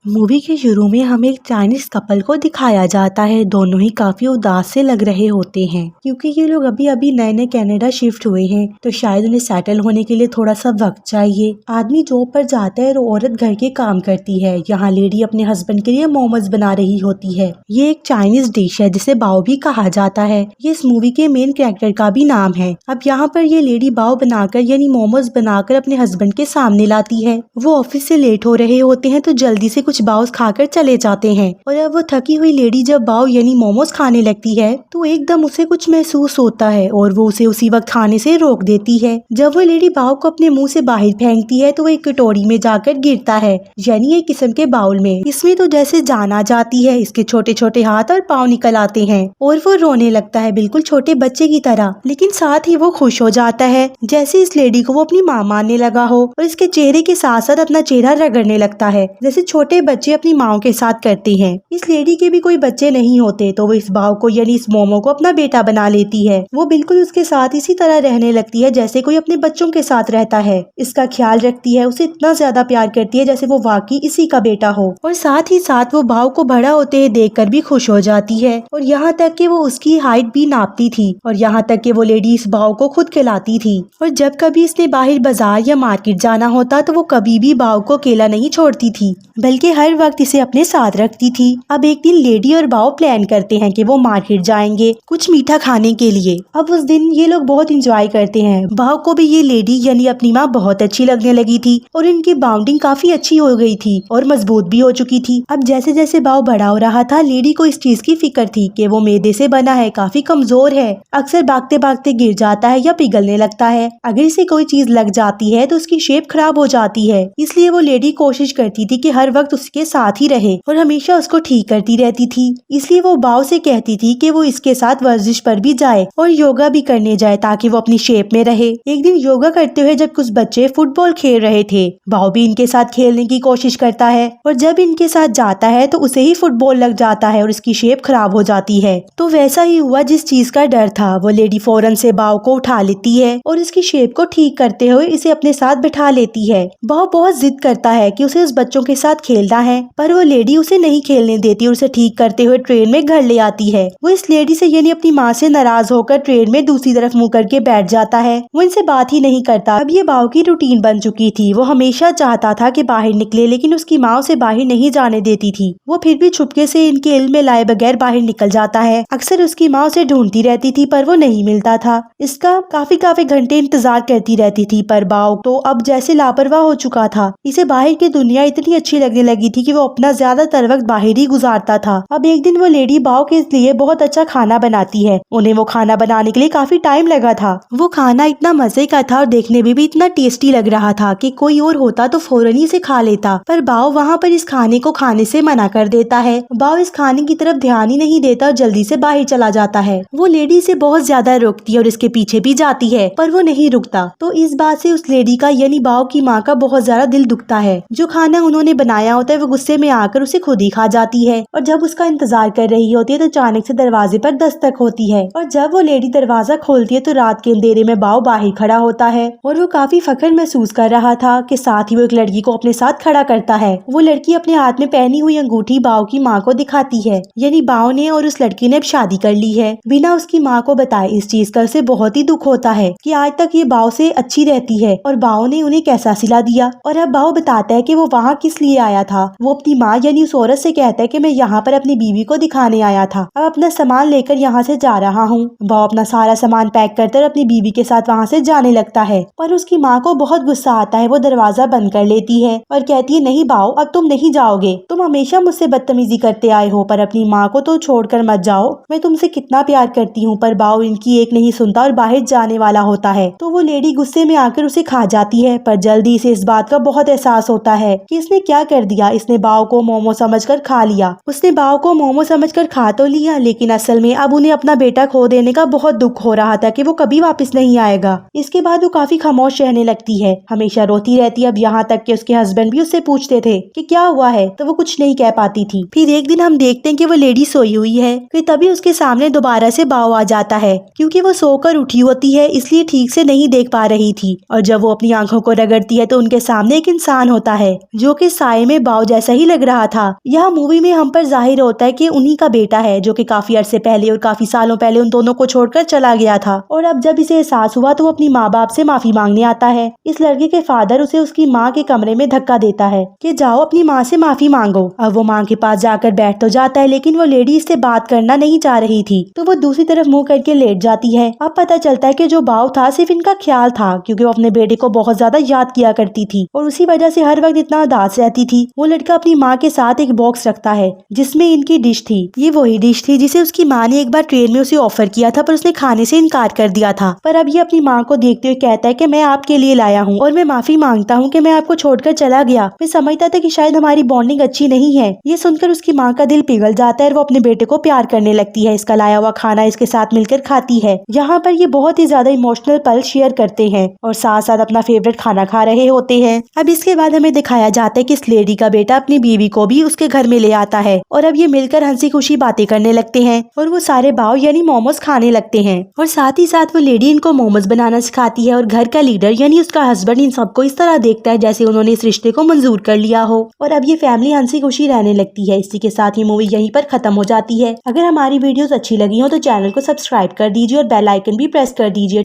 Movie के शुरू में हमें एक चाइनीज कपल को दिखाया जाता है। दोनों ही काफी उदास से लग रहे होते हैं क्योंकि ये लोग अभी अभी नए नए कनाडा शिफ्ट हुए हैं, तो शायद उन्हें सेटल होने के लिए थोड़ा सा वक्त चाहिए। आदमी जॉब पर जाता है और औरत घर के काम करती है। यहाँ लेडी अपने हस्बैंड के लिए मोमोज बना रही होती है। ये एक चाइनीज डिश है जिसे बाओ भी कहा जाता है। ये इस मूवी के मेन कैरेक्टर का भी नाम है। अब यहाँ पर ये लेडी बाओ बनाकर यानी मोमोज बनाकर अपने हस्बैंड के सामने लाती है। वो ऑफिस से लेट हो रहे होते हैं तो जल्दी से कुछ बाउस खाकर चले जाते हैं। और अब वो थकी हुई लेडी जब बाओ यानी मोमोज खाने लगती है तो एकदम उसे कुछ महसूस होता है और वो उसे उसी वक्त खाने से रोक देती है। जब वो लेडी बाओ को अपने मुंह से बाहर फेंकती है तो वो एक कटोरी में जाकर गिरता है, यानी एक किस्म के बाउल में। इसमें तो जैसे जान आ जाती है, इसके छोटे छोटे हाथ और पाँव निकल आते हैं और वो रोने लगता है बिल्कुल छोटे बच्चे की तरह। लेकिन साथ ही वो खुश हो जाता है जैसे इस लेडी को वो अपनी माँ मानने लगा हो और इसके चेहरे के साथ साथ अपना चेहरा रगड़ने लगता है जैसे छोटे बच्चे अपनी माओ के साथ करते हैं। इस लेडी के भी कोई बच्चे नहीं होते तो वो इस बाव को यानी इस मोमो को अपना बेटा बना लेती है। वो बिल्कुल उसके साथ इसी तरह रहने लगती है जैसे कोई अपने बच्चों के साथ रहता है। इसका ख्याल रखती है, उसे इतना ज्यादा प्यार करती है जैसे वो वाकई इसी का बेटा हो। और साथ ही साथ वो बाव को बड़ा होते हुए देखकर भी खुश हो जाती है और यहाँ तक कि वो उसकी हाइट भी नापती थी और यहाँ तक कि वो लेडी इस बाव को खुद खिलाती थी। और जब कभी इसने बाहर बाजार या मार्केट जाना होता तो वो कभी भी बाव को अकेला नहीं छोड़ती थी, बल्कि हर वक्त इसे अपने साथ रखती थी। अब एक दिन लेडी और बाव प्लान करते हैं कि वो मार्केट जाएंगे कुछ मीठा खाने के लिए। अब उस दिन ये लोग बहुत इंजॉय करते हैं। बाव को भी ये लेडी यानी अपनी माँ बहुत अच्छी लगने लगी थी और इनकी बाउंडिंग काफी अच्छी हो गई थी और मजबूत भी हो चुकी थी। अब जैसे जैसे बाव बड़ा हो रहा था लेडी को इस चीज की फिक्र थी कि वो मैदे से बना है, काफी कमजोर है, अक्सर भागते भागते गिर जाता है या पिघलने लगता है। अगर इसे कोई चीज लग जाती है तो उसकी शेप खराब हो जाती है। इसलिए वो लेडी कोशिश करती थी कि हर वक्त उसके साथ ही रहे और हमेशा उसको ठीक करती रहती थी। इसलिए वो बाव से कहती थी कि वो इसके साथ वर्जिश पर भी जाए और योगा भी करने जाए ताकि वो अपनी शेप में रहे। एक दिन योगा करते हुए जब कुछ बच्चे फुटबॉल खेल रहे थे, बाव भी इनके साथ खेलने की कोशिश करता है और जब इनके साथ जाता है तो उसे ही फुटबॉल लग जाता है और उसकी शेप खराब हो जाती है। तो वैसा ही हुआ जिस चीज का डर था। वो लेडी फौरन से बाव को उठा लेती है और इसकी शेप को ठीक करते हुए इसे अपने साथ बिठा लेती है। बाव बहुत जिद करता है कि उसे उस बच्चों के साथ खेलना है, पर वो लेडी उसे नहीं खेलने देती और उसे ठीक करते हुए ट्रेन में घर ले आती है। वो इस लेडी से यानी अपनी माँ से नाराज होकर ट्रेन में दूसरी तरफ मुंह करके बैठ जाता है। वो इनसे बात ही नहीं करता। अब ये बाव की रूटीन बन चुकी थी। वो हमेशा चाहता था कि बाहर निकले, लेकिन उसकी माँ उसे बाहर नहीं जाने देती थी। वो फिर भी छुपके से इनके इल्म में लाए बगैर बाहर निकल जाता है। अक्सर उसकी माँ उसे ढूंढती रहती थी पर वो नहीं मिलता था। इसका काफी घंटे इंतजार करती रहती थी, पर बाव तो अब जैसे लापरवाह हो चुका था। इसे बाहर की दुनिया इतनी अच्छी लगने लगी थी कि वो अपना ज्यादातर वक्त बाहर ही गुजारता था। अब एक दिन वो लेडी बाव के लिए बहुत अच्छा खाना बनाती है। उन्हें वो खाना बनाने के लिए काफी टाइम लगा था। वो खाना इतना मजे का था और देखने में भी इतना टेस्टी लग रहा था कि कोई और होता तो फौरन ही इसे खा लेता, पर बाव वहाँ पर इस खाने को खाने से मना कर देता है। बाव इस खाने की तरफ ध्यान ही नहीं देता और जल्दी से बाहर चला जाता है। वो लेडी से बहुत ज्यादा रोकती है और इसके पीछे भी जाती है, पर वो नहीं रुकता। तो इस बात से उस लेडी का यानी बाव की माँ का बहुत ज्यादा दिल दुखता है। जो खाना उन्होंने बनाया होता है वो गुस्से में आकर उसे खुद ही खा जाती है और जब उसका इंतजार कर रही होती है तो अचानक से दरवाजे पर दस्तक होती है और जब वो लेडी दरवाजा खोलती है तो रात के अंधेरे में बाव बाहर खड़ा होता है और वो काफी फख्र महसूस कर रहा था कि साथ ही वो एक लड़की को अपने साथ खड़ा करता है। वो लड़की अपने हाथ में पहनी हुई अंगूठी बाव की माँ को दिखाती है, यानी बाव ने और उस लड़की ने अब शादी कर ली है बिना उसकी माँ को बताए। इस चीज का उसे बहुत ही दुख होता है कि आज तक ये बाव से अच्छी रहती है और बाव ने उन्हें कैसा सिला दिया। और अब बाव बताता है कि वो वहाँ किस लिए आया था। वो अपनी माँ यानी उस औरत से कहता है कि मैं यहाँ पर अपनी बीवी को दिखाने आया था, अब अपना सामान लेकर यहाँ से जा रहा हूँ। बाव अपना सारा सामान पैक करते अपनी बीवी के साथ वहाँ से जाने लगता है, पर उसकी माँ को बहुत गुस्सा आता है। वो दरवाजा बंद कर लेती है और कहती है नहीं बाव, अब तुम नहीं जाओगे, तुम हमेशा मुझसे बदतमीजी करते आए हो, पर अपनी माँ को तो छोड़कर मत जाओ, मैं तुमसे कितना प्यार करती हूँ। पर बाव इनकी एक नहीं सुनता और बाहर जाने वाला होता है। तो वो लेडी गुस्से में आकर उसे खा जाती है, पर जल्दी से इस बात का बहुत एहसास होता है कि इसने क्या कर दिया। इसने बाव को मोमो समझकर खा लिया। उसने बाव को मोमो समझकर खा तो लिया, लेकिन असल में अब उन्हें अपना बेटा खो देने का बहुत दुख हो रहा था कि वो कभी वापस नहीं आएगा। इसके बाद वो काफी खामोश रहने लगती है, हमेशा रोती रहती है। अब यहाँ तक कि उसके हस्बैंड भी उससे पूछते थे कि क्या हुआ है, तो वो कुछ नहीं कह पाती थी। फिर एक दिन हम देखते हैं कि वो लेडी सोई हुई है, फिर तभी उसके सामने दोबारा से बाव आ जाता है। क्योंकि वो सोकर उठी होती है इसलिए ठीक से नहीं देख पा रही थी, और जब वो अपनी आंखों को रगड़ती है तो उनके सामने एक इंसान होता है जो कि साए में बाव बाव जैसा ही लग रहा था। यह मूवी में हम पर जाहिर होता है कि उन्हीं का बेटा है जो कि काफी अरसे पहले और काफी सालों पहले उन दोनों को छोड़कर चला गया था। और अब जब इसे एहसास हुआ तो वो अपनी माँ बाप से माफी मांगने आता है। इस लड़के के फादर उसे उसकी माँ के कमरे में धक्का देता है कि जाओ अपनी माँ से माफी मांगो। अब वो माँ के पास जाकर बैठ तो जाता है, लेकिन वो लेडी इससे बात करना नहीं चाह रही थी, तो वो दूसरी तरफ मुंह करके लेट जाती है। अब पता चलता है कि जो बाव था सिर्फ इनका ख्याल था, क्योंकि वो अपने बेटे को बहुत ज्यादा याद किया करती थी और उसी वजह से हर वक्त इतना उदास रहती थी। वो लड़का अपनी माँ के साथ एक बॉक्स रखता है जिसमें इनकी डिश थी। ये वही डिश थी जिसे उसकी माँ ने एक बार ट्रेन में उसे ऑफर किया था, पर उसने खाने से इनकार कर दिया था। पर अब ये अपनी माँ को देखते हुए कहता है कि मैं आपके लिए लाया हूँ और मैं माफी मांगता हूँ कि मैं आपको छोड़कर चला गया। मैं समझता था कि शायद हमारी बॉन्डिंग अच्छी नहीं है। ये सुनकर उसकी माँ का दिल पिघल जाता है और वो अपने बेटे को प्यार करने लगती है। इसका लाया हुआ खाना इसके साथ मिलकर खाती है। यहाँ पर ये बहुत ही ज्यादा इमोशनल पल शेयर करते हैं और साथ साथ अपना फेवरेट खाना खा रहे होते हैं। अब इसके बाद हमें दिखाया जाता है कि इस लेडी का बेटा अपनी बीवी को भी उसके घर में ले आता है और अब ये मिलकर हंसी खुशी बातें करने लगते हैं और वो सारे बाव यानी मोमोज खाने लगते हैं। और साथ ही साथ वो लेडी इनको मोमोज बनाना सिखाती है और घर का लीडर यानी उसका हस्बैंड इन सबको इस तरह देखता है जैसे उन्होंने इस रिश्ते को मंजूर कर लिया हो। और अब ये फैमिली हंसी खुशी रहने लगती है। इसी के साथ ये मूवी यहीं पर खत्म हो जाती है। अगर हमारी वीडियोस अच्छी लगी हो तो चैनल को सब्सक्राइब कर दीजिए और बेल आइकन भी प्रेस कर दीजिए।